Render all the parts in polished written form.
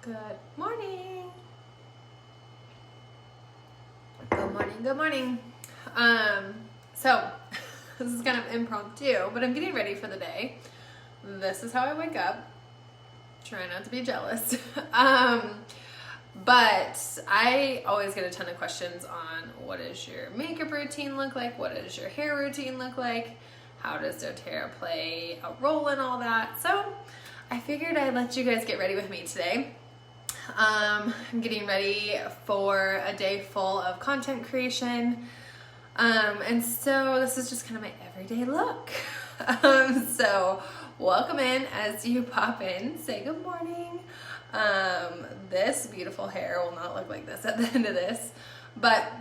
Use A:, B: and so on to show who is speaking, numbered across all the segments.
A: Good morning. Good morning, good morning. So this is kind of impromptu, but I'm getting ready for the day. This is how I wake up. Try not to be jealous. But I always get a ton of questions on what does your makeup routine look like? What does your hair routine look like? How does doTERRA play a role in all that? So I figured I'd let you guys get ready with me today. I'm getting ready for a day full of content creation. And so this is just kind of my everyday look. So welcome in as you pop in, say good morning. This beautiful hair will not look like this at the end of this, but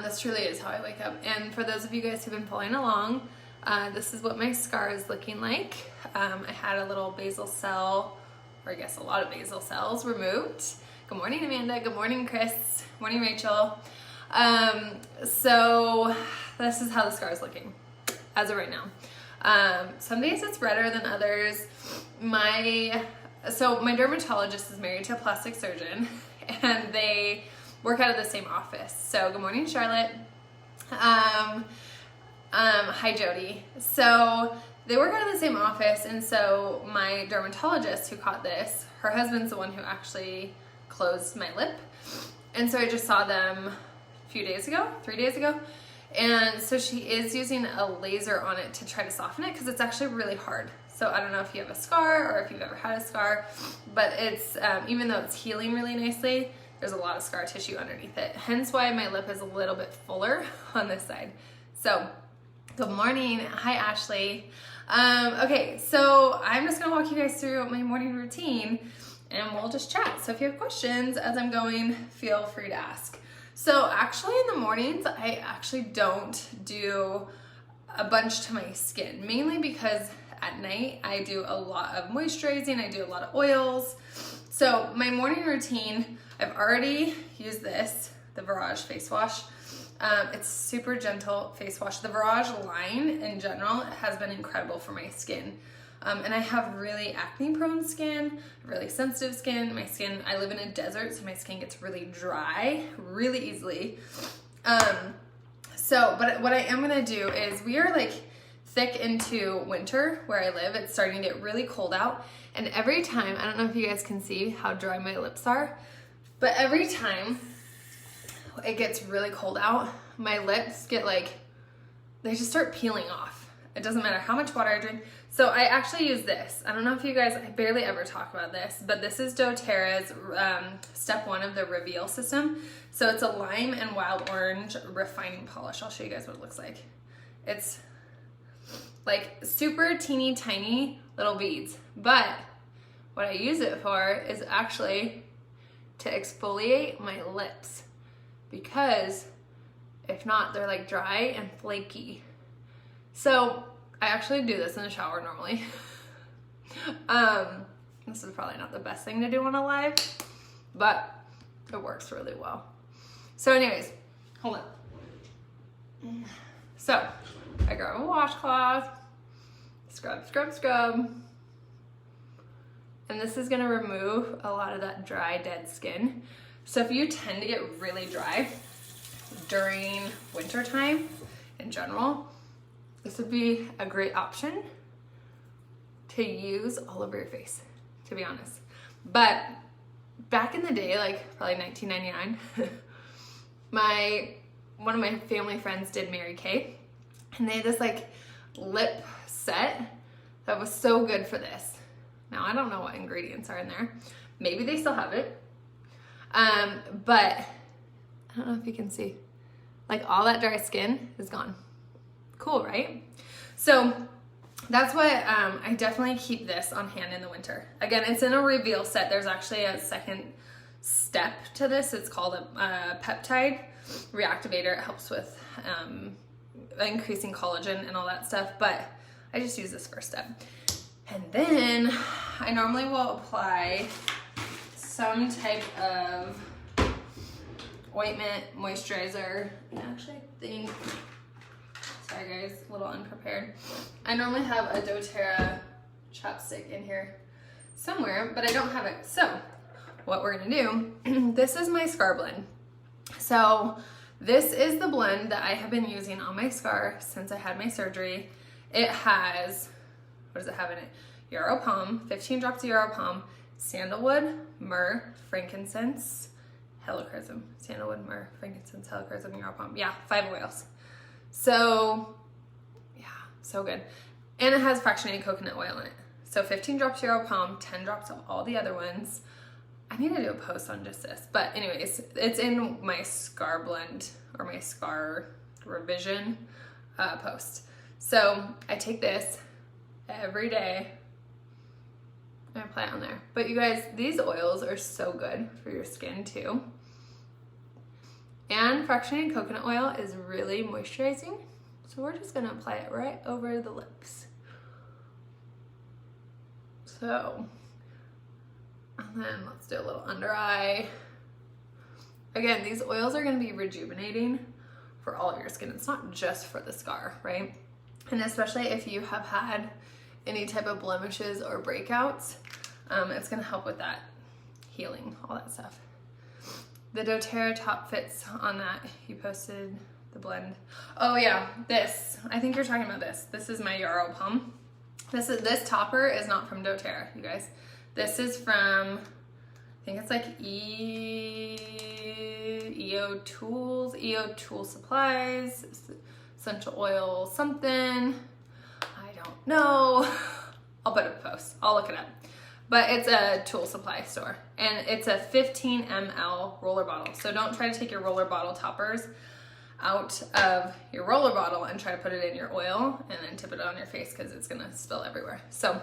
A: this truly is how I wake up. And for those of you guys who've been following along, this is what my scar is looking like. I had a little basal cell, or I guess a lot of basal cells removed. Good morning, Amanda. Good morning, Chris. Good morning, Rachel. So this is how the scar is looking as of right now. Some days it's redder than others. So my dermatologist is married to a plastic surgeon, and they work out of the same office. So good morning, Charlotte. Hi, Jody. So they work out of the same office, and so my dermatologist who caught this, her husband's the one who actually closed my lip. And so I just saw them a few days ago, 3 days ago. And so she is using a laser on it to try to soften it because it's actually really hard. So I don't know if you have a scar or if you've ever had a scar, but it's, even though it's healing really nicely, there's a lot of scar tissue underneath it. Hence why my lip is a little bit fuller on this side. So good morning. Hi, Ashley. Okay, so I'm just gonna walk you guys through my morning routine and we'll just chat. So if you have questions as I'm going, feel free to ask. So actually in the mornings, I actually don't do a bunch to my skin, mainly because at night I do a lot of moisturizing, I do a lot of oils. So my morning routine, I've already used this, the Barrage face wash. It's super gentle face wash. The Barrage line in general has been incredible for my skin. And I have really acne prone skin, really sensitive skin. My skin, I live in a desert, so my skin gets really dry really easily. But what I am gonna do is, we are like thick into winter where I live. It's starting to get really cold out. And every time, I don't know if you guys can see how dry my lips are, but every time it gets really cold out, my lips get they just start peeling off. It doesn't matter how much water I drink. So I actually use this. I don't know if you guys, I barely ever talk about this, but this is doTERRA's step 1 of the reveal system. So it's a lime and wild orange refining polish. I'll show you guys what it looks like. It's like super teeny tiny little beads. But what I use it for is actually to exfoliate my lips, because if not, they're like dry and flaky. So I actually do this in the shower normally. This is probably not the best thing to do on a live, but it works really well. So anyways, hold on. So I grab a washcloth, scrub, scrub, scrub. And this is gonna remove a lot of that dry, dead skin. So if you tend to get really dry during winter time in general, this would be a great option to use all over your face, to be honest. But back in the day, like probably 1999, one of my family friends did Mary Kay, and they had this lip set that was so good for this. Now I don't know what ingredients are in there. Maybe they still have it. But I don't know if you can see, all that dry skin is gone. Cool, right? So that's what I definitely keep this on hand in the winter. Again, it's in a reveal set. There's actually a second step to this. It's called a peptide reactivator. It helps with increasing collagen and all that stuff, but I just use this first step. And then I normally will apply some type of ointment, moisturizer. Actually, I think, sorry guys, a little unprepared. I normally have a doTERRA chapstick in here somewhere, but I don't have it. So what we're gonna do, this is my scar blend. So this is the blend that I have been using on my scar since I had my surgery. It has, what does it have in it? Yarrow Palm, 15 drops of Yarrow Palm, sandalwood, myrrh, frankincense, helichrysum. Sandalwood, myrrh, frankincense, helichrysum, Yarrow Palm. Yeah, 5 oils. So, yeah, so good. And it has fractionated coconut oil in it. So 15 drops Yarrow Palm, 10 drops of all the other ones. I need to do a post on just this. But anyways, it's in my scar blend or my scar revision post. So I take this every day and I apply it on there. But you guys, these oils are so good for your skin too. And fractionated coconut oil is really moisturizing. So we're just gonna apply it right over the lips. So, and then let's do a little under eye. Again, these oils are gonna be rejuvenating for all of your skin. It's not just for the scar, right? And especially if you have had any type of blemishes or breakouts, it's gonna help with that healing, all that stuff. The doTERRA top fits on that. You posted the blend. Oh yeah, this. I think you're talking about this. This is my Yarrow Palm. This topper is not from doTERRA, you guys. This is from, I think it's like EO Tool Supplies, essential oil something. I don't know. I'll put a post. I'll look it up. But it's a tool supply store, and it's a 15 ml roller bottle. So don't try to take your roller bottle toppers out of your roller bottle and try to put it in your oil and then tip it on your face because it's gonna spill everywhere. So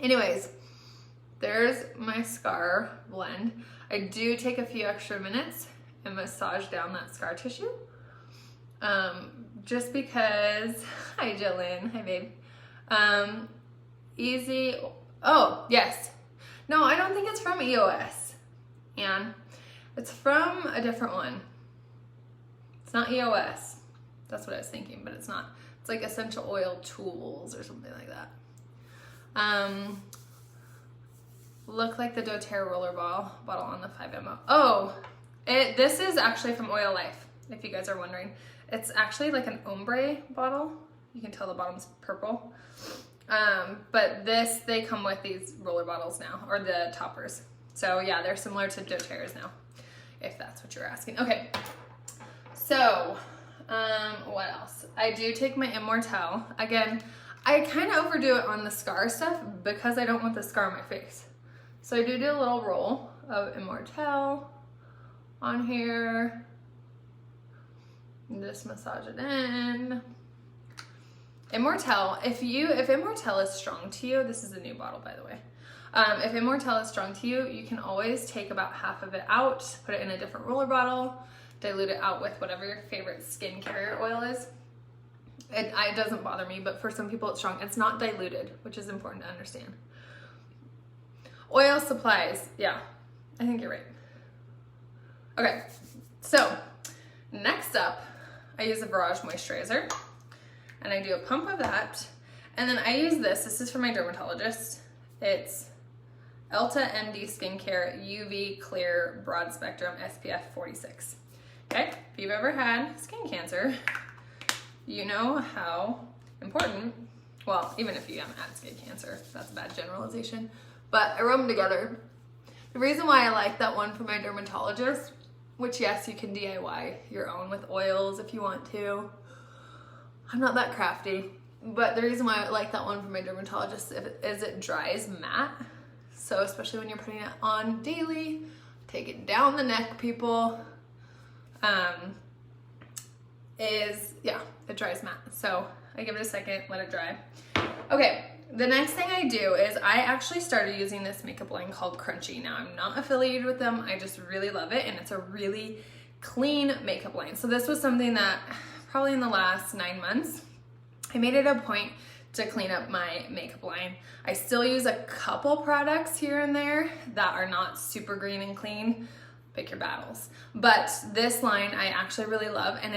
A: anyways, there's my scar blend. I do take a few extra minutes and massage down that scar tissue. Just because, hi Jillian, hi babe. Easy. Oh, yes. No, I don't think it's from EOS. And it's from a different one. It's not EOS. That's what I was thinking, but it's not. It's like Essential Oil Tools or something like that. Look like the doTERRA roller bottle on the 5 ml. Oh, this is actually from Oil Life, if you guys are wondering. It's actually like an ombre bottle. You can tell the bottom's purple. But they come with these roller bottles now, or the toppers. So yeah, they're similar to doTERRA's now, if that's what you're asking. Okay, so what else? I do take my Immortelle. Again, I kind of overdo it on the scar stuff because I don't want the scar on my face. So I do a little roll of Immortelle on here and just massage it in. Immortelle, if Immortelle is strong to you, this is a new bottle by the way. If Immortelle is strong to you, you can always take about half of it out, put it in a different roller bottle, dilute it out with whatever your favorite skin carrier oil is. It doesn't bother me, but for some people it's strong. It's not diluted, which is important to understand. Oil supplies, yeah, I think you're right. Okay, so next up, I use a Barrage Moisturizer. And I do a pump of that. And then I use this. This is from my dermatologist. It's Elta MD Skincare UV Clear Broad Spectrum SPF 46. Okay, if you've ever had skin cancer, you know how important, well, even if you haven't had skin cancer, that's a bad generalization, but I rub them together. The reason why I like that one from my dermatologist, which yes, you can DIY your own with oils if you want to. I'm not that crafty, but the reason why I like that one from my dermatologist is it dries matte. So especially when you're putting it on daily, take it down the neck, people, it dries matte. So I give it a second, let it dry. Okay, the next thing I do is I actually started using this makeup line called Crunchy. Now I'm not affiliated with them, I just really love it, and it's a really clean makeup line. So this was something that probably in the last 9 months, I made it a point to clean up my makeup line. I still use a couple products here and there that are not super green and clean. Pick your battles. But this line I actually really love, and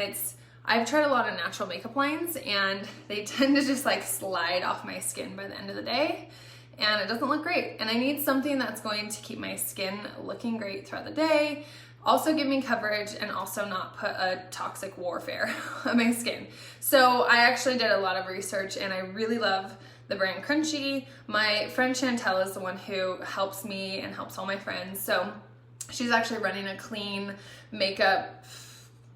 A: I've tried a lot of natural makeup lines and they tend to just like slide off my skin by the end of the day. and it doesn't look great. And I need something that's going to keep my skin looking great throughout the day, also give me coverage, and also not put a toxic warfare on my skin. So I actually did a lot of research, and I really love the brand Crunchy. My friend Chantel is the one who helps me and helps all my friends. So she's actually running a clean makeup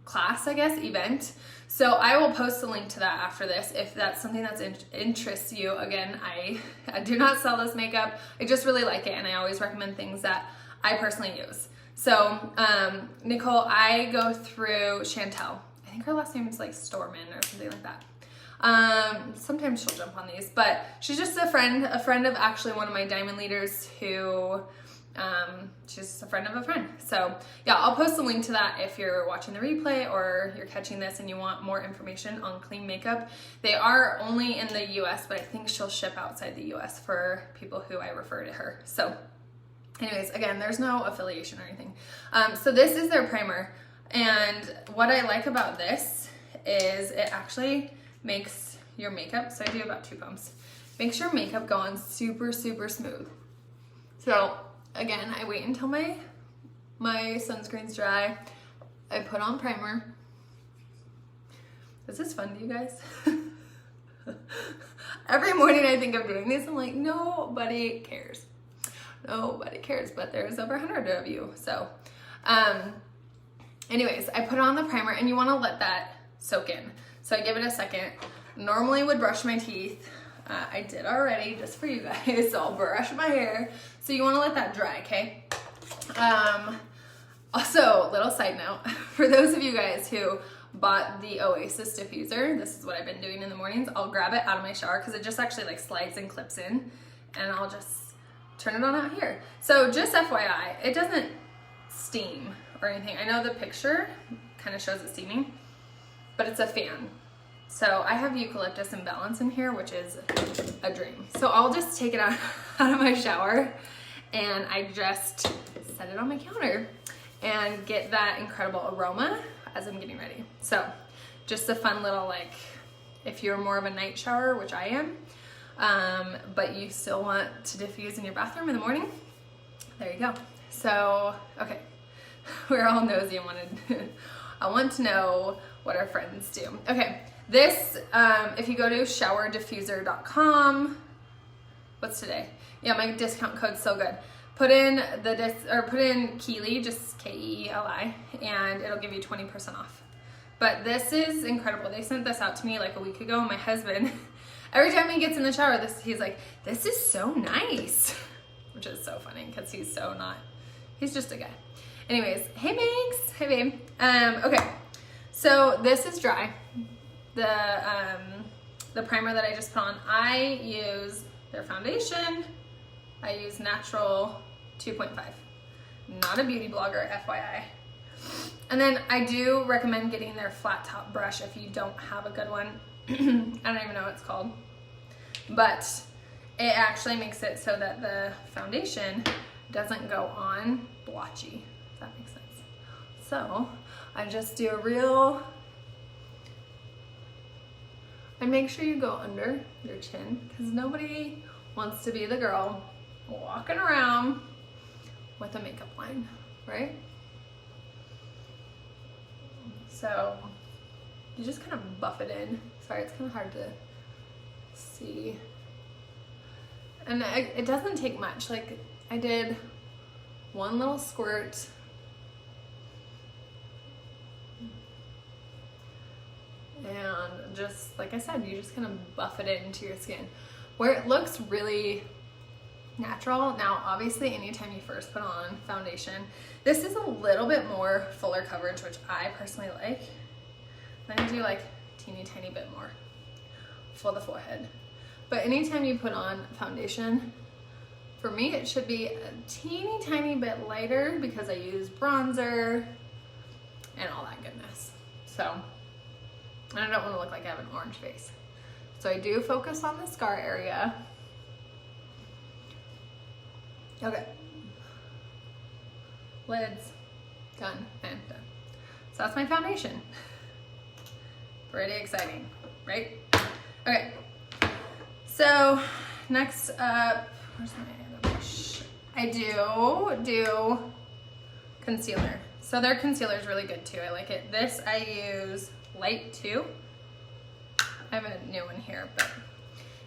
A: class, I guess, event. So I will post a link to that after this if that's something that interests you. Again, I do not sell this makeup. I just really like it, and I always recommend things that I personally use. So Nicole, I go through Chantel. I think her last name is like Storman or something like that. Sometimes she'll jump on these, but she's just a friend of actually one of my diamond leaders who she's a friend of a friend. So yeah, I'll post a link to that if you're watching the replay or you're catching this and you want more information on clean makeup. They are only in the US, but I think she'll ship outside the US for people who I refer to her. So anyways, again, there's no affiliation or anything. So this is their primer. And what I like about this is it actually makes your makeup, so I do about 2 pumps, makes your makeup go on super, super smooth. So again, I wait until my sunscreen's dry. I put on primer. Is this fun to you guys? Every morning I think of doing this. I'm like, nobody cares. Nobody cares, but there's over 100 of you. So anyways, I put on the primer, and you want to let that soak in. So I give it a second. Normally would brush my teeth. I did already just for you guys, so I'll brush my hair. So you want to let that dry, okay? Also, little side note, for those of you guys who bought the Oasis diffuser, this is what I've been doing in the mornings. I'll grab it out of my shower because it just actually like slides and clips in, and I'll just turn it on out here. So just FYI, it doesn't steam or anything. I know the picture kind of shows it steaming, but it's a fan. So I have eucalyptus imbalance in here, which is a dream. So I'll just take it out of my shower, and I just set it on my counter and get that incredible aroma as I'm getting ready. So just a fun little, like, if you're more of a night shower, which I am, but you still want to diffuse in your bathroom in the morning, there you go. So, okay, we're all nosy and I want to know what our friends do. Okay. This, if you go to showerdiffuser.com, what's today? Yeah, my discount code's so good. Put in put in Keely, just Keeli, and it'll give you 20% off. But this is incredible. They sent this out to me like a week ago, and my husband, every time he gets in the shower, he's like, this is so nice, which is so funny because he's just a guy. Anyways, hey Megs, hey babe. Okay, so this is dry. The primer that I just put on, I use their foundation. I use Natural 2.5. Not a beauty blogger, FYI. And then I do recommend getting their flat top brush if you don't have a good one. I don't even know what it's called. But it actually makes it so that the foundation doesn't go on blotchy, if that makes sense. So I just do a real, and make sure you go under your chin, because nobody wants to be the girl walking around with a makeup line, right? So you just kind of buff it in. Sorry, it's kind of hard to see. And it doesn't take much. Like, I did one little squirt. And just, like I said, you just kind of buff it into your skin where it looks really natural. Now, obviously, anytime you first put on foundation, this is a little bit more fuller coverage, which I personally like. Then I do like a teeny tiny bit more for the forehead. But anytime you put on foundation, for me, it should be a teeny tiny bit lighter because I use bronzer and all that goodness. So, and I don't want to look like I have an orange face. So I do focus on the scar area. Okay. Lids, done, and done. So that's my foundation. Pretty exciting, right? Okay. So next up, where's my other brush? I do concealer. So their concealer is really good too. I like it. This I use light too. I have a new one here, but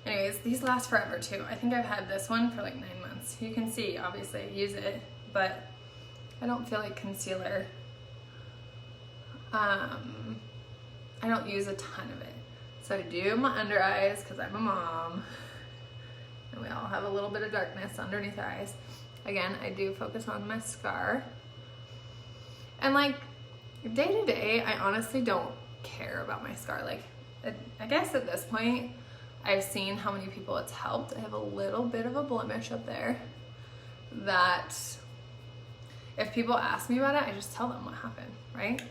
A: anyways, these last forever too. I think I've had this one for like 9 months. You can see, obviously, I use it, but I don't feel like concealer. I don't use a ton of it. So I do my under eyes because I'm a mom. And we all have a little bit of darkness underneath our eyes. Again, I do focus on mascara. And like day to day, I honestly don't care about my scar. Like, I guess at this point, I've seen how many people it's helped. I have a little bit of a blemish up there that if people ask me about it, I just tell them what happened, right?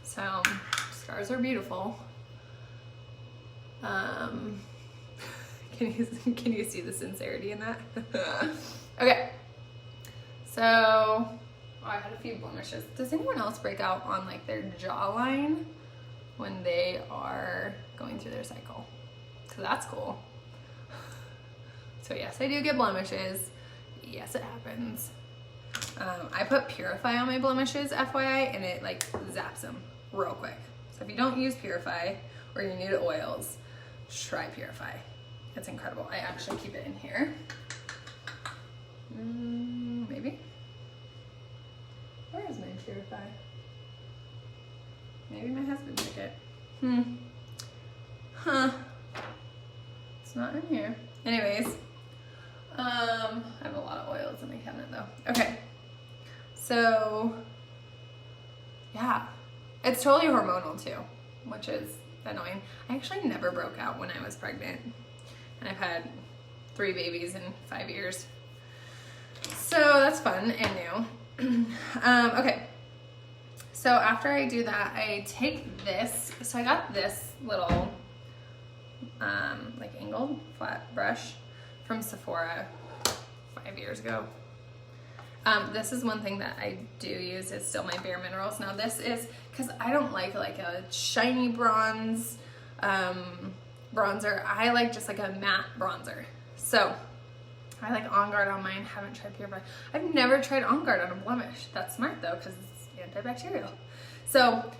A: So scars are beautiful. Can you see the sincerity in that? Okay, so I had a few blemishes. Does anyone else break out on like their jawline when they are going through their cycle? Because that's cool. So yes, I do get blemishes. Yes, it happens. I put Purify on my blemishes, FYI, and it like zaps them real quick. So if you don't use Purify or you're new to oils, try Purify. It's incredible. I actually keep it in here. Maybe. Where is my Purify? Maybe my husband took it. Huh. It's not in here. Anyways, I have a lot of oils in my cabinet though. Okay. So, yeah. It's totally hormonal too, which is annoying. I actually never broke out when I was pregnant. And I've had 3 babies in 5 years. So that's fun and new. Okay. So after I do that, I take this. So I got this little like angled flat brush from Sephora 5 years ago. This is one thing that I do use. It's still my Bare Minerals. Now this is because I don't like a shiny bronze bronzer. I like just like a matte bronzer. So I like On Guard on mine. Haven't tried Purify. I've never tried On Guard on a blemish. That's smart though because it's antibacterial. So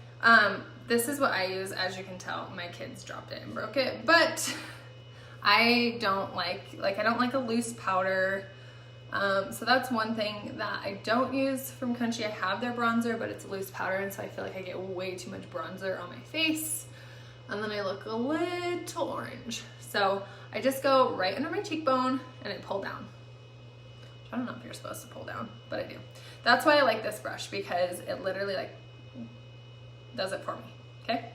A: this is what I use. As you can tell, my kids dropped it and broke it, but I don't like I don't like a loose powder. So that's one thing that I don't use from Country. I have their bronzer, but it's a loose powder, and so I feel like I get way too much bronzer on my face, and then I look a little orange. So I just go right under my cheekbone and I pull down. I don't know if you're supposed to pull down, but I do. That's why I like this brush, because it literally like does it for me, okay?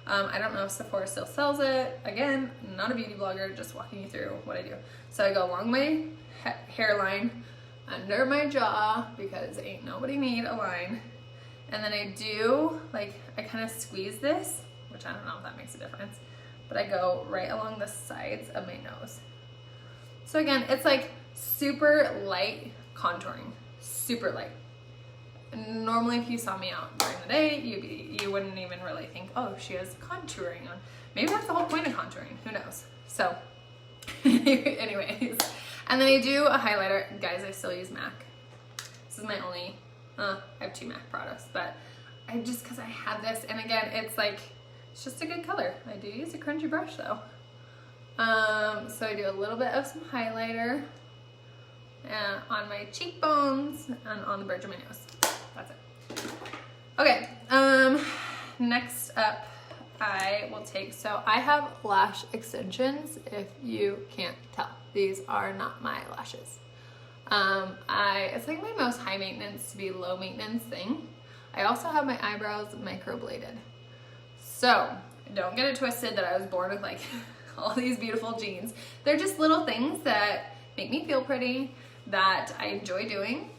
A: I don't know if Sephora still sells it. Again, I'm not a beauty blogger, just walking you through what I do. So I go along my hairline, under my jaw, because ain't nobody need a line. And then I do, I kind of squeeze this, which I don't know if that makes a difference, but I go right along the sides of my nose. So again, it's like super light contouring, super light. Normally if you saw me out during the day, you wouldn't even really think, oh, she has contouring on. Maybe that's the whole point of contouring, who knows? So anyways, and then I do a highlighter. Guys, I still use MAC. This is my only, I have 2 MAC products, but I just, cause I had this, and again, it's just a good color. I do use a crunchy brush though. So I do a little bit of some highlighter on my cheekbones and on the bridge of my nose. That's it. Okay, next up I will take, so I have lash extensions, if you can't tell. These are not my lashes. It's like my most high maintenance to be low maintenance thing. I also have my eyebrows microbladed. So don't get it twisted that I was born with all these beautiful genes. They're just little things that make me feel pretty, that I enjoy doing.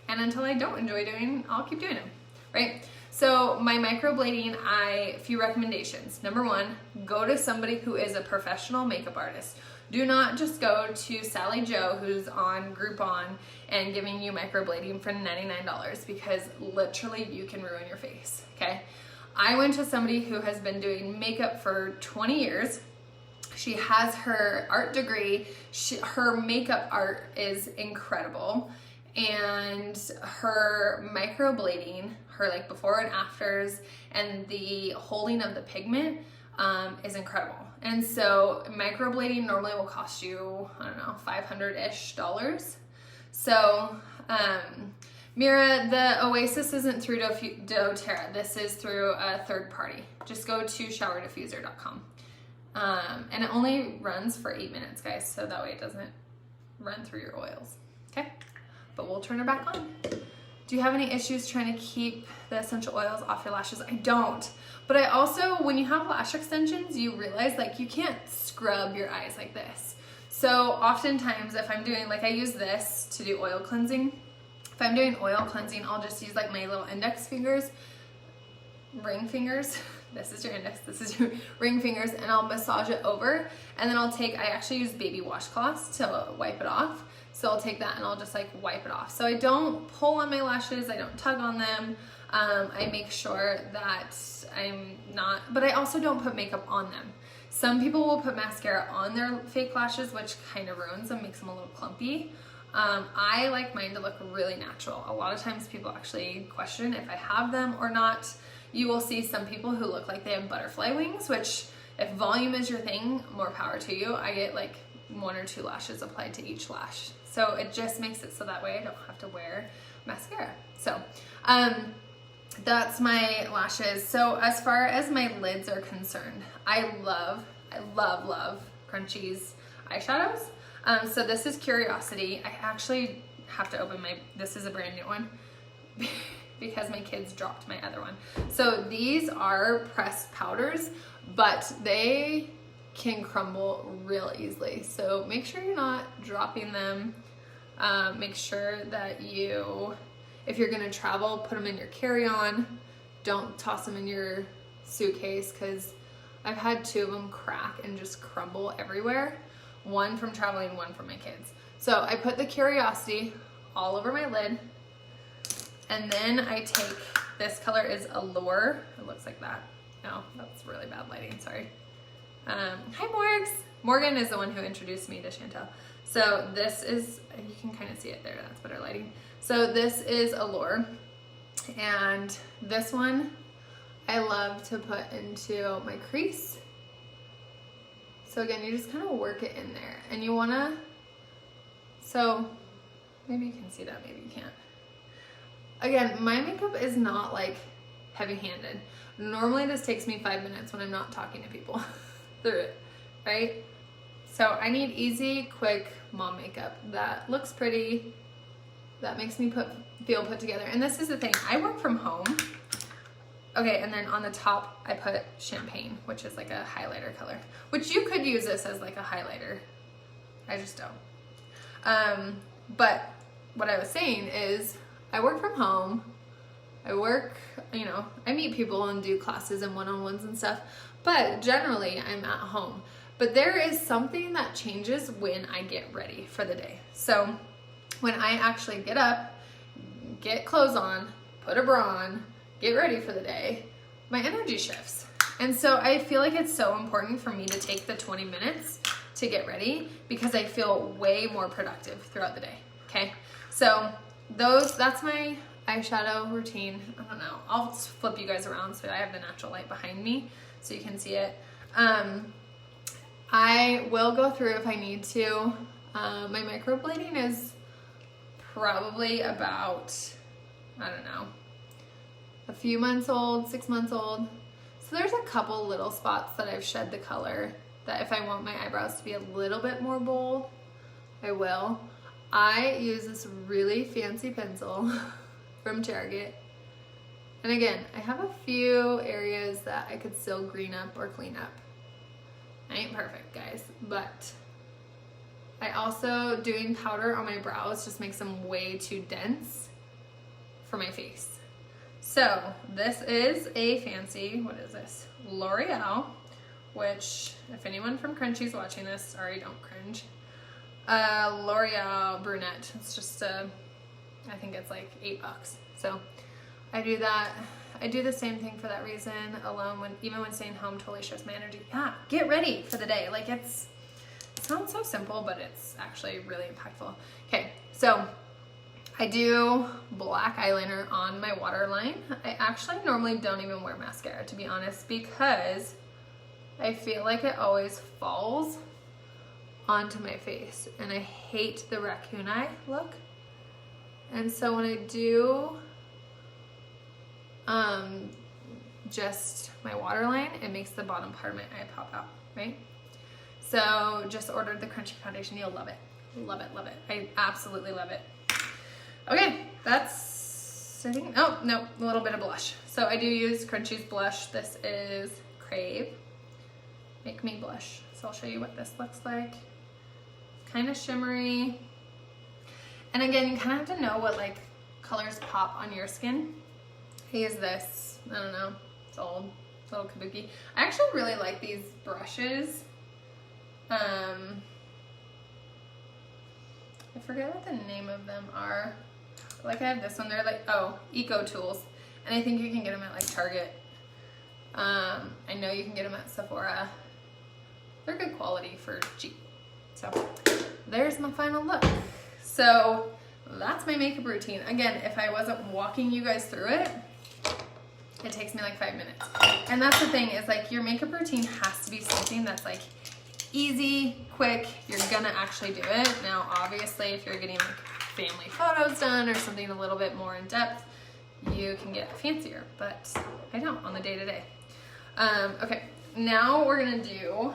A: And until I don't enjoy doing, I'll keep doing them, right? So my microblading, a few recommendations. Number 1, go to somebody who is a professional makeup artist. Do not just go to Sally Joe, who's on Groupon, and giving you microblading for $99, because literally you can ruin your face, okay? I went to somebody who has been doing makeup for 20 years. She has her art degree. Her makeup art is incredible. And her microblading, her like before and afters, and the holding of the pigment is incredible. And so microblading normally will cost you, I don't know, $500-ish. So Mira, the Oasis isn't through dōTERRA. This is through a third party. Just go to showerdiffuser.com. And it only runs for 8 minutes, guys, so that way it doesn't run through your oils. Okay? But we'll turn her back on. Do you have any issues trying to keep the essential oils off your lashes? I don't. But I also, when you have lash extensions, you realize like you can't scrub your eyes like this. So oftentimes if I'm doing, like I use this to do oil cleansing. If I'm doing oil cleansing, I'll just use like my little index fingers, ring fingers. This is your index, this is your ring fingers, and I'll massage it over. And then I'll take, I actually use baby washcloths to wipe it off. So I'll take that and I'll just like wipe it off. So I don't pull on my lashes, I don't tug on them. I make sure that I'm not, but I also don't put makeup on them. Some people will put mascara on their fake lashes, which kind of ruins them, makes them a little clumpy. I like mine to look really natural. A lot of times people actually question if I have them or not. You will see some people who look like they have butterfly wings, which if volume is your thing, more power to you. I get like 1 or 2 lashes applied to each lash. So it just makes it so that way I don't have to wear mascara. So that's my lashes. So as far as my lids are concerned, I love Crunchies eyeshadows. So this is Curiosity. I actually have to open this is a brand new one because my kids dropped my other one. So these are pressed powders, but they can crumble real easily. So make sure you're not dropping them. Make sure that if you're gonna travel, put them in your carry-on. Don't toss them in your suitcase, because I've had 2 of them crack and just crumble everywhere. 1 from traveling, 1 from my kids. So I put the Curiosity all over my lid, and then I take, this color is Allure. It looks like that. No, that's really bad lighting, sorry. Hi Morgs. Morgan is the one who introduced me to Chantel. So this is, you can kind of see it there, that's better lighting. So this is Allure, and this one I love to put into my crease. So again, you just kind of work it in there, and you wanna, so maybe you can see that, maybe you can't. Again, my makeup is not like heavy-handed. Normally this takes me 5 minutes when I'm not talking to people through it, right? So I need easy, quick mom makeup that looks pretty, that makes me feel put together. And this is the thing, I work from home. Okay, and then on the top, I put Champagne, which is like a highlighter color, which you could use this as like a highlighter. I just don't. But what I was saying is I work from home. I work, you know, I meet people and do classes and one-on-ones and stuff, but generally I'm at home. But there is something that changes when I get ready for the day. So when I actually get up, get clothes on, put a bra on, get ready for the day, my energy shifts. And so I feel like it's so important for me to take the 20 minutes to get ready, because I feel way more productive throughout the day, okay? So that's my eyeshadow routine. I don't know, I'll flip you guys around so I have the natural light behind me so you can see it. I will go through if I need to. My microblading is probably about, I don't know, a few months old, 6 months old. So there's a couple little spots that I've shed the color that if I want my eyebrows to be a little bit more bold, I will. I use this really fancy pencil from Target. And again, I have a few areas that I could still green up or clean up. I ain't perfect, guys, but I also, doing powder on my brows just makes them way too dense for my face. So this is a fancy, what is this? L'Oreal, which if anyone from Crunchy's watching this, sorry, don't cringe. L'Oreal Brunette. It's just I think it's like $8. So I do that. I do the same thing for that reason alone. Even when staying home totally shifts my energy. Yeah, get ready for the day. Like it sounds so simple, but it's actually really impactful. Okay, so I do black eyeliner on my waterline. I actually normally don't even wear mascara, to be honest, because I feel like it always falls onto my face, and I hate the raccoon eye look. And so when I do just my waterline, it makes the bottom part of my eye pop out, right? So just ordered the crunchy foundation. You'll love it. Love it, love it. I absolutely love it. Okay, that's, I think, oh, no, a little bit of blush. So I do use Crunchy's blush. This is Crave. Make Me Blush. So I'll show you what this looks like. Kind of shimmery. And again, you kind of have to know what like colors pop on your skin. I use this, I don't know, it's old, it's a little kabuki. I actually really like these brushes. I forget what the name of them are. Like I have this one, they're like, oh, Eco Tools. And I think you can get them at like Target. I know you can get them at Sephora. They're good quality for cheap. So there's my final look. So that's my makeup routine. Again, if I wasn't walking you guys through it, it takes me like 5 minutes. And that's the thing, is like your makeup routine has to be something that's like easy, quick, you're gonna actually do it. Now, obviously, if you're getting like family photos done or something a little bit more in depth, you can get fancier, but I don't on the day-to-day. Okay, now we're gonna do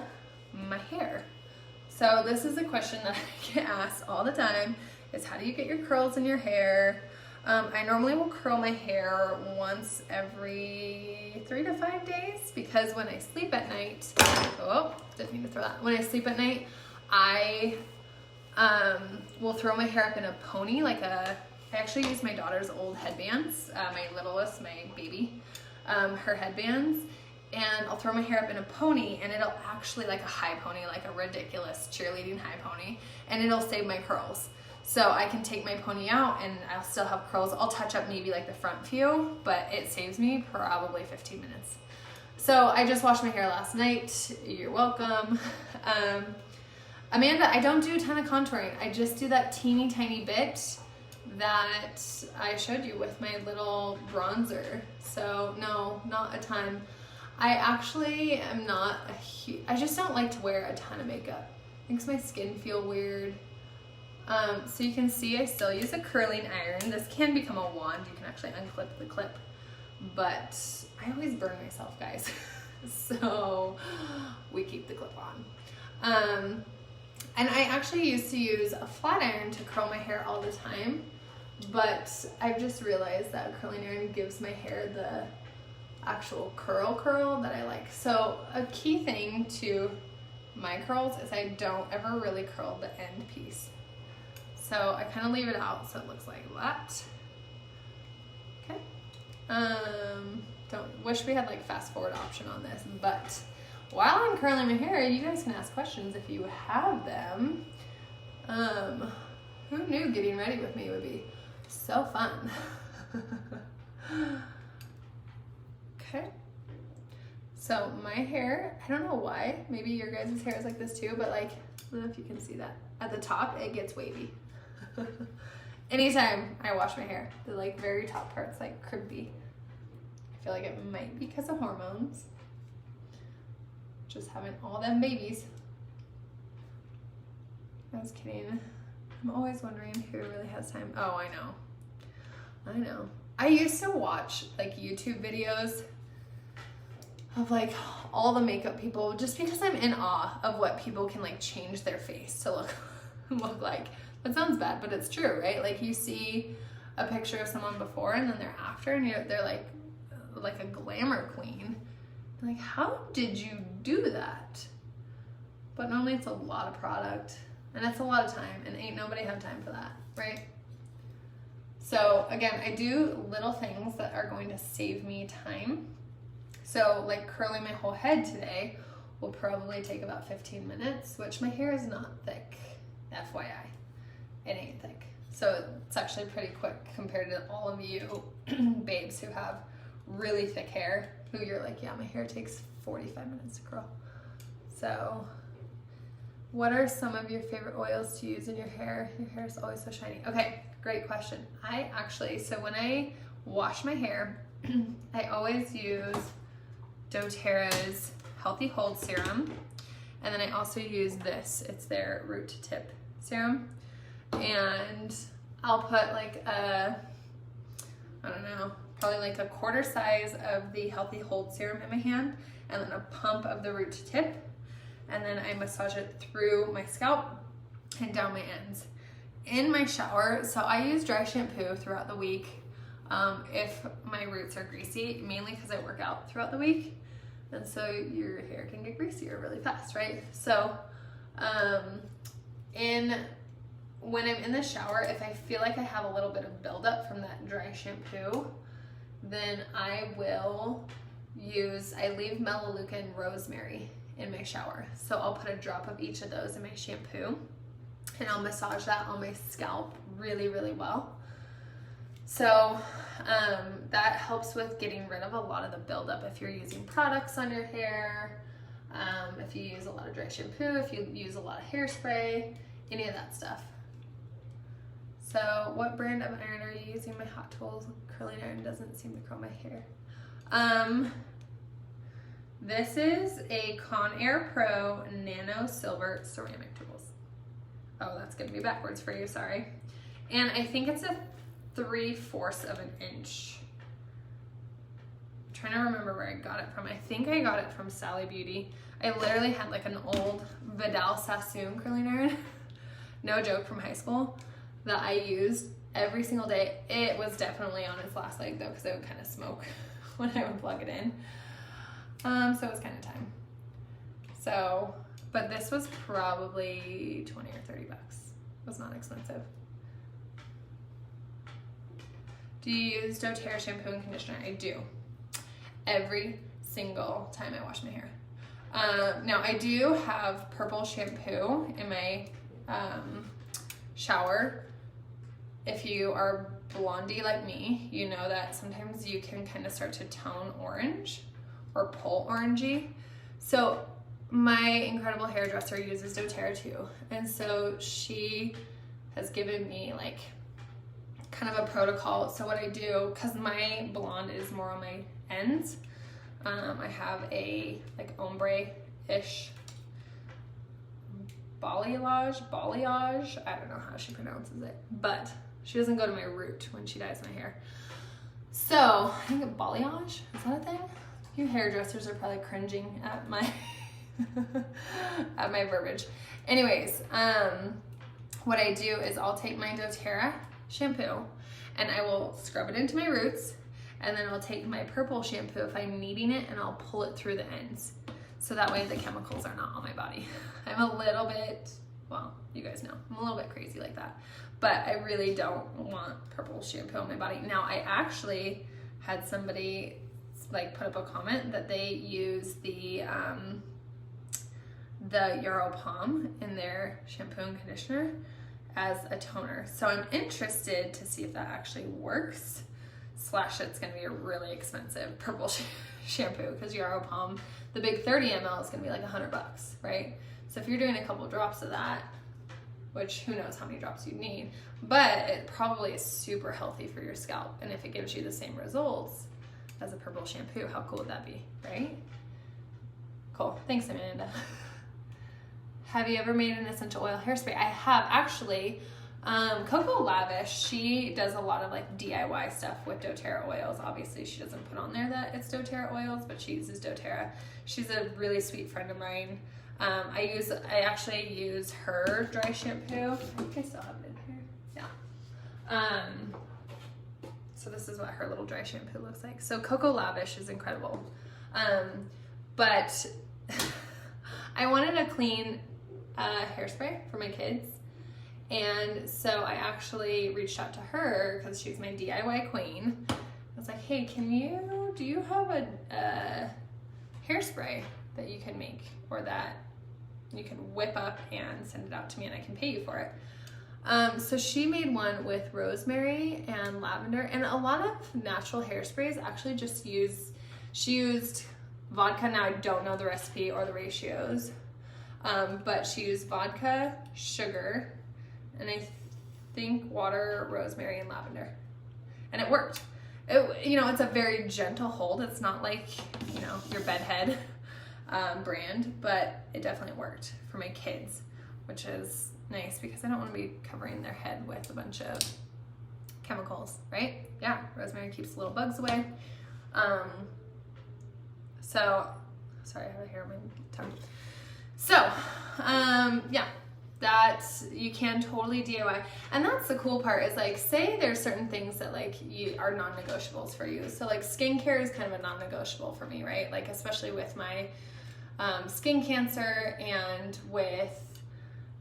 A: my hair. So this is a question that I get asked all the time, is how do you get your curls in your hair? I normally will curl my hair once every 3 to 5 days, because when I sleep at night, oh, didn't mean to throw that. When I sleep at night, I will throw my hair up in a pony, I actually use my daughter's old headbands, my littlest, my baby, her headbands, and I'll throw my hair up in a pony, and it'll actually, like a high pony, like a ridiculous cheerleading high pony, and it'll save my curls. So I can take my pony out and I'll still have curls. I'll touch up maybe like the front few, but it saves me probably 15 minutes. So I just washed my hair last night. You're welcome. Amanda, I don't do a ton of contouring. I just do that teeny tiny bit that I showed you with my little bronzer. So no, not a ton. I actually am not a huge, I just don't like to wear a ton of makeup. It makes my skin feel weird. So you can see I still use a curling iron. This can become a wand. You can actually unclip the clip, but I always burn myself, guys. So we keep the clip on. And I actually used to use a flat iron to curl my hair all the time, but I've just realized that a curling iron gives my hair the actual curl that I like. So a key thing to my curls is I don't ever really curl the end piece. So I kind of leave it out so it looks like that. Okay. Don't wish we had like fast forward option on this, but while I'm curling my hair, you guys can ask questions if you have them. Who knew getting ready with me would be so fun? Okay. So my hair, I don't know why, maybe your guys' hair is like this too, but like, I don't know if you can see that. At the top, it gets wavy. Anytime I wash my hair, the like very top part's like crimpy. I feel like it might be because of hormones. Just having all them babies. I was kidding. I'm always wondering who really has time. Oh, I know. I used to watch like YouTube videos of like all the makeup people just because I'm in awe of what people can like change their face to look like. That sounds bad, but it's true, right? Like you see a picture of someone before and then they're after, and they're like a glamour queen. Like, how did you do that? But normally it's a lot of product and it's a lot of time, and ain't nobody have time for that, right? So again, I do little things that are going to save me time. So like curling my whole head today will probably take about 15 minutes, which my hair is not thick, FYI. It ain't thick. So it's actually pretty quick compared to all of you babes who have really thick hair, who you're like, yeah, my hair takes 45 minutes to curl. So what are some of your favorite oils to use in your hair? Your hair is always so shiny. Okay, great question. So when I wash my hair, I always use doTERRA's Healthy Hold Serum. And then I also use this. It's their root to tip serum. And I'll put like I don't know, probably like a quarter size of the Healthy Hold Serum in my hand, and then a pump of the root to tip. And then I massage it through my scalp and down my ends. In my shower, so I use dry shampoo throughout the week if my roots are greasy, mainly because I work out throughout the week. And so your hair can get greasier really fast, right? So when I'm in the shower, if I feel like I have a little bit of buildup from that dry shampoo, then I leave Melaleuca and rosemary in my shower. So I'll put a drop of each of those in my shampoo, and I'll massage that on my scalp really, really well. So that helps with getting rid of a lot of the buildup if you're using products on your hair, if you use a lot of dry shampoo, if you use a lot of hairspray, any of that stuff. So what brand of iron are you using? My Hot Tools curling iron doesn't seem to curl my hair. This is a Conair Pro Nano Silver Ceramic Tools. Oh, that's gonna be backwards for you, sorry. And I think it's a 3/4 of an inch. I'm trying to remember where I got it from. I think I got it from Sally Beauty. I literally had like an old Vidal Sassoon curling iron, no joke, from high school, that I used every single day. It was definitely on its last leg though, because it would kind of smoke when I would plug it in. So it was kind of time. So, but this was probably 20 or 30 bucks. It was not expensive. Do you use doTERRA shampoo and conditioner? I do. Every single time I wash my hair. Now I do have purple shampoo in my shower. If you are blondie like me, you know that sometimes you can kind of start to tone orange or pull orangey. So my incredible hairdresser uses doTERRA too. And so she has given me like kind of a protocol. So what I do, because my blonde is more on my ends, I have a like ombre-ish balayage, I don't know how she pronounces it, but she doesn't go to my root when she dyes my hair. So I think balayage, is that a thing? You hairdressers are probably cringing at my at my verbiage. Anyways, what I do is I'll take my doTERRA shampoo and I will scrub it into my roots, and then I'll take my purple shampoo if I'm needing it and I'll pull it through the ends. So that way the chemicals are not on my body. I'm a little bit, well, you guys know, I'm a little bit crazy like that, but I really don't want purple shampoo on my body. Now I actually had somebody like put up a comment that they use the Yarrow Palm in their shampoo and conditioner as a toner. So I'm interested to see if that actually works, / it's gonna be a really expensive purple shampoo, because Yarrow Palm, the big 30 ml is gonna be like $100, right? So if you're doing a couple drops of that, which who knows how many drops you need, but it probably is super healthy for your scalp. And if it gives you the same results as a purple shampoo, how cool would that be, right? Cool, thanks Amanda. Have you ever made an essential oil hairspray? I have actually. Coco Lavish, she does a lot of like DIY stuff with doTERRA oils. Obviously she doesn't put on there that it's doTERRA oils, but she uses doTERRA. She's a really sweet friend of mine. I actually use her dry shampoo. I think I still have it in here. Yeah. So this is what her little dry shampoo looks like. So Coco Lavish is incredible. But I wanted a clean hairspray for my kids. And so I actually reached out to her because she's my DIY queen. I was like, hey, do you have a hairspray that you can make, or that you can whip up and send it out to me and I can pay you for it? So she made one with rosemary and lavender, and a lot of natural hairsprays actually just she used vodka. Now I don't know the recipe or the ratios, but she used vodka, sugar, and I think water, rosemary, and lavender, and it worked. It's a very gentle hold. It's not like, your bedhead brand, but it definitely worked for my kids, which is nice because I don't want to be covering their head with a bunch of chemicals, right? Yeah, rosemary keeps little bugs away. So, sorry, I have a hair on my tongue. So, yeah, that you can totally DIY. And that's the cool part is like, say there's certain things that like are non-negotiables for you. So like skincare is kind of a non-negotiable for me, right? Like especially with my skin cancer and with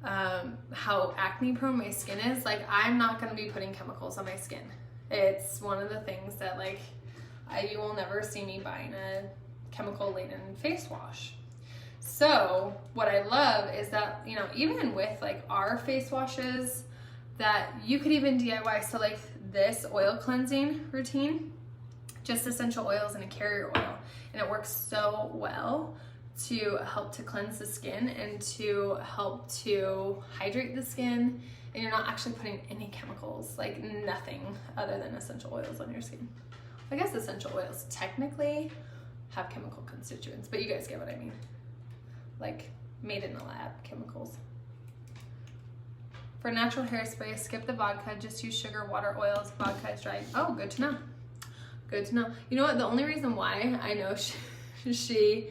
A: how acne prone my skin is, like I'm not going to be putting chemicals on my skin. It's one of the things that like you will never see me buying a chemical laden face wash. So what I love is that, even with like our face washes that you could even DIY. So like this oil cleansing routine, just essential oils and a carrier oil. And it works so well to help to cleanse the skin and to help to hydrate the skin. And you're not actually putting any chemicals, like nothing other than essential oils on your skin. I guess essential oils technically have chemical constituents, but you guys get what I mean. Like made in the lab chemicals. For natural hairspray, skip the vodka, just use sugar, water, oils, vodka is dried. Oh, good to know. Good to know. You know what? The only reason why I know she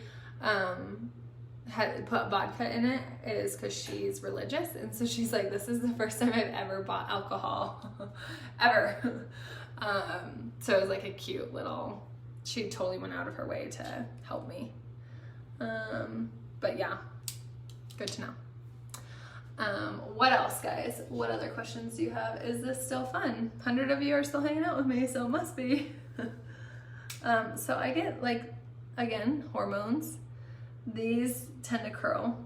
A: had put vodka in it is because she's religious, and so she's like, this is the first time I've ever bought alcohol ever. So it was like a cute little, she totally went out of her way to help me. But yeah, good to know. What else, guys? What other questions do you have? Is this still fun? 100 of you are still hanging out with me, so it must be. So I get like, again, hormones. These tend to curl,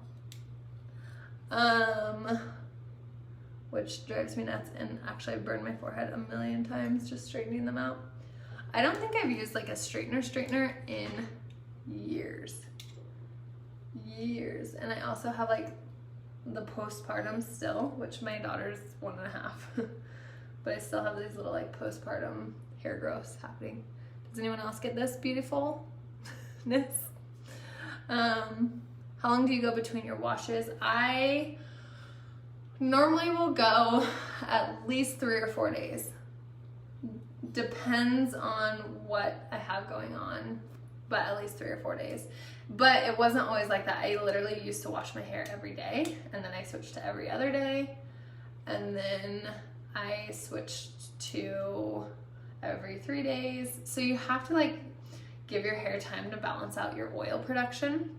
A: which drives me nuts. And actually I burned my forehead a million times just straightening them out. I don't think I've used like a straightener in years. And I also have like the postpartum still, which my daughter's 1.5, but I still have these little like postpartum hair growths happening. Does anyone else get this beautifulness? How long do you go between your washes? I normally will go at least 3 or 4 days. Depends on what I have going on, but at least 3 or 4 days. But it wasn't always like that. I literally used to wash my hair every day, and then I switched to every other day, and then I switched to every 3 days. So you have to like give your hair time to balance out your oil production.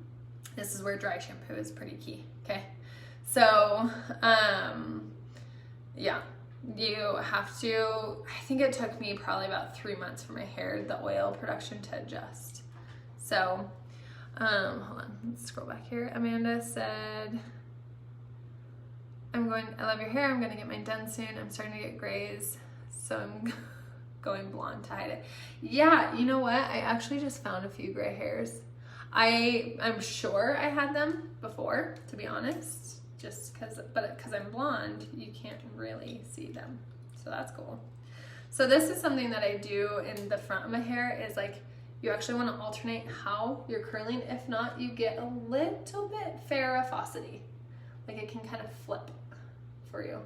A: This is where dry shampoo is pretty key, okay? So, yeah, you have to, I think it took me probably about 3 months for my hair, the oil production to adjust. So, hold on, let's scroll back here. Amanda said, I love your hair, I'm gonna get mine done soon. I'm starting to get grays, so I'm going blonde to hide it. Yeah, you know what? I actually just found a few gray hairs. I'm sure I had them before, to be honest, but because I'm blonde, you can't really see them. So that's cool. So this is something that I do in the front of my hair is like, you actually want to alternate how you're curling. If not, you get a little bit farrafosity. Like it can kind of flip for you.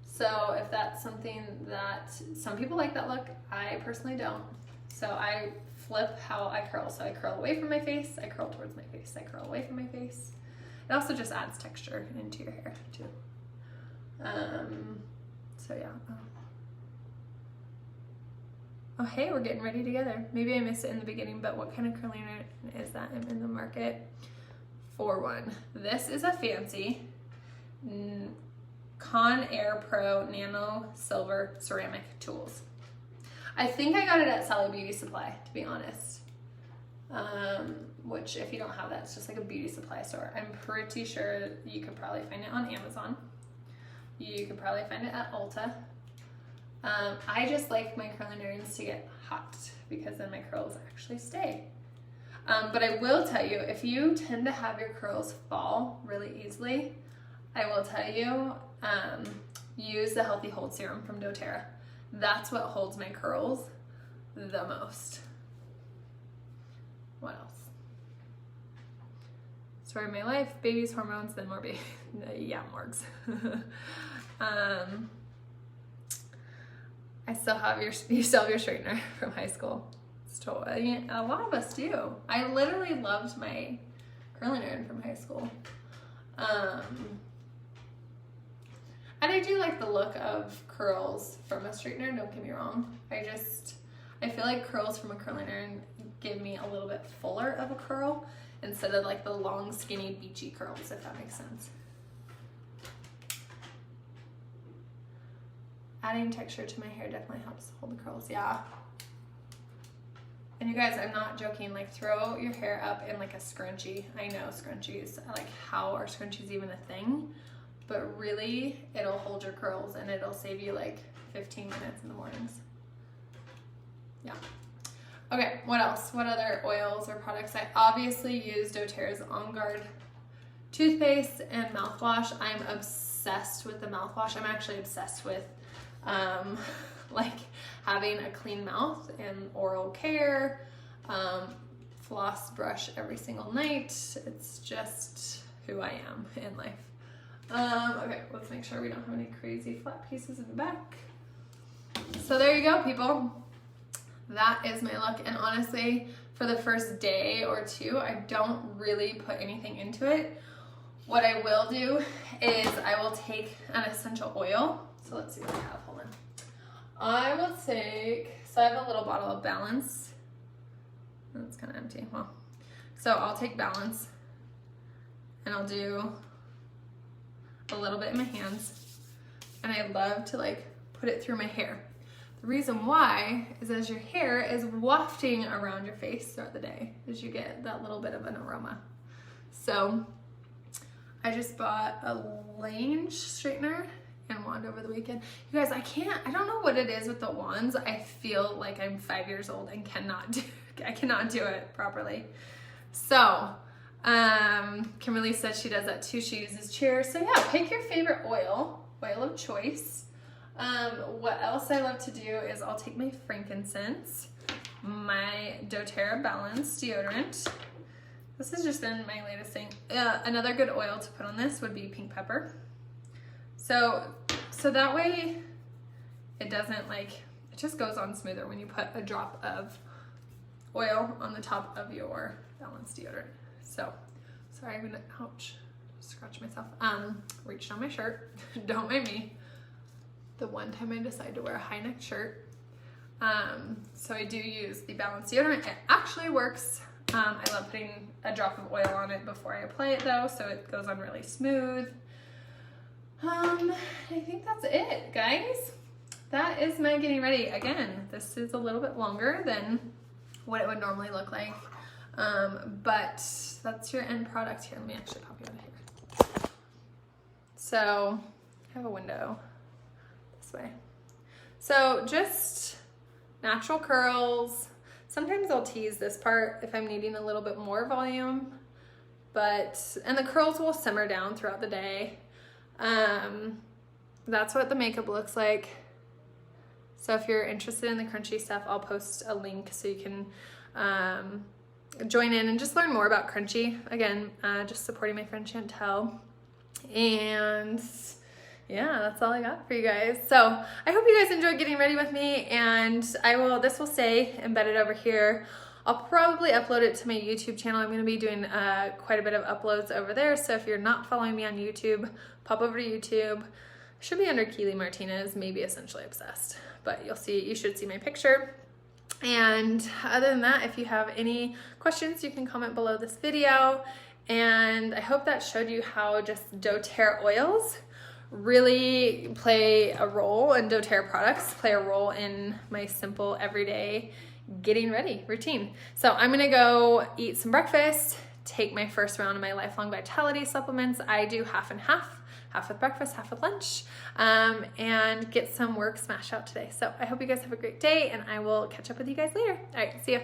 A: So if that's something that some people like that look, I personally don't. So I flip how I curl. So I curl away from my face, I curl towards my face, I curl away from my face. It also just adds texture into your hair too. So yeah. Oh hey, we're getting ready together. Maybe I missed it in the beginning, but what kind of curling iron is that in the market for one? This is a fancy Conair Pro Nano Silver Ceramic Tools. I think I got it at Sally Beauty Supply, to be honest. Which if you don't have that, it's just like a beauty supply store. I'm pretty sure you could probably find it on Amazon. You could probably find it at Ulta. I just like my curling irons to get hot because then my curls actually stay. But I will tell you, if you tend to have your curls fall really easily, I will tell you, use the Healthy Hold Serum from doTERRA. That's what holds my curls the most. What else? Story of my life, babies, hormones, then more babies. Yeah, morgues. You still have your straightener from high school. A lot of us do. I literally loved my curling iron from high school. And I do like the look of curls from a straightener, don't get me wrong. I feel like curls from a curling iron give me a little bit fuller of a curl instead of like the long, skinny, beachy curls, if that makes sense. Adding texture to my hair definitely helps hold the curls, yeah. And you guys, I'm not joking, like throw your hair up in like a scrunchie. I know scrunchies, like how are scrunchies even a thing? But really, it'll hold your curls and it'll save you like 15 minutes in the mornings. Yeah. Okay, what else? What other oils or products? I obviously use doTERRA's On Guard toothpaste and mouthwash. I'm obsessed with the mouthwash. I'm actually obsessed with like having a clean mouth and oral care, floss, brush every single night. It's just who I am in life. Okay, let's make sure we don't have any crazy flat pieces in the back. So there you go, people. That is my look. And honestly, for the first day or two, I don't really put anything into it. What I will do is I will take an essential oil. So let's see what I have, hold on. I will take, so I have a little bottle of Balance. It's kind of empty, well. So I'll take Balance and I'll do a little bit in my hands. And I love to like put it through my hair. The reason why is as your hair is wafting around your face throughout the day, as you get that little bit of an aroma. So I just bought a Lash straightener and wand over the weekend. You guys, I don't know what it is with the wands. I feel like I'm 5 years old and I cannot do it properly. So, Kimberly says she does that too. She uses Cheers. So yeah, pick your favorite oil of choice. What else I love to do is I'll take my frankincense, my doTERRA Balance deodorant. This has just been my latest thing. Another good oil to put on this would be pink pepper. So that way it doesn't it just goes on smoother when you put a drop of oil on the top of your Balance deodorant. So, sorry, I'm gonna, ouch, scratch myself. Reached on my shirt, don't mind me. The one time I decided to wear a high neck shirt. So I do use the Balance deodorant. It actually works. I love putting a drop of oil on it before I apply it though, so it goes on really smooth. I think that's it, guys. That is my getting ready. Again, this is a little bit longer than what it would normally look like. But that's your end product here. Let me actually pop you out of here. So I have a window this way. So just natural curls. Sometimes I'll tease this part if I'm needing a little bit more volume, and the curls will simmer down throughout the day. That's what the makeup looks like. So if you're interested in the crunchy stuff, I'll post a link so you can join in and just learn more about crunchy. Again, just supporting my friend Chantel. And yeah, that's all I got for you guys. So I hope you guys enjoyed getting ready with me, and this will stay embedded over here. I'll probably upload it to my YouTube channel. I'm going to be doing quite a bit of uploads over there. So if you're not following me on YouTube, pop over to YouTube. Should be under Keely Martinez, maybe Essentially Obsessed, but you should see my picture. And other than that, if you have any questions, you can comment below this video. And I hope that showed you how just doTERRA oils really play a role, and doTERRA products play a role in my simple everyday getting ready routine. So I'm gonna go eat some breakfast, take my first round of my Lifelong Vitality supplements. I do half and half half with breakfast, half with lunch, and get some work smashed out today. So I hope you guys have a great day, and I will catch up with you guys later. All right, see ya.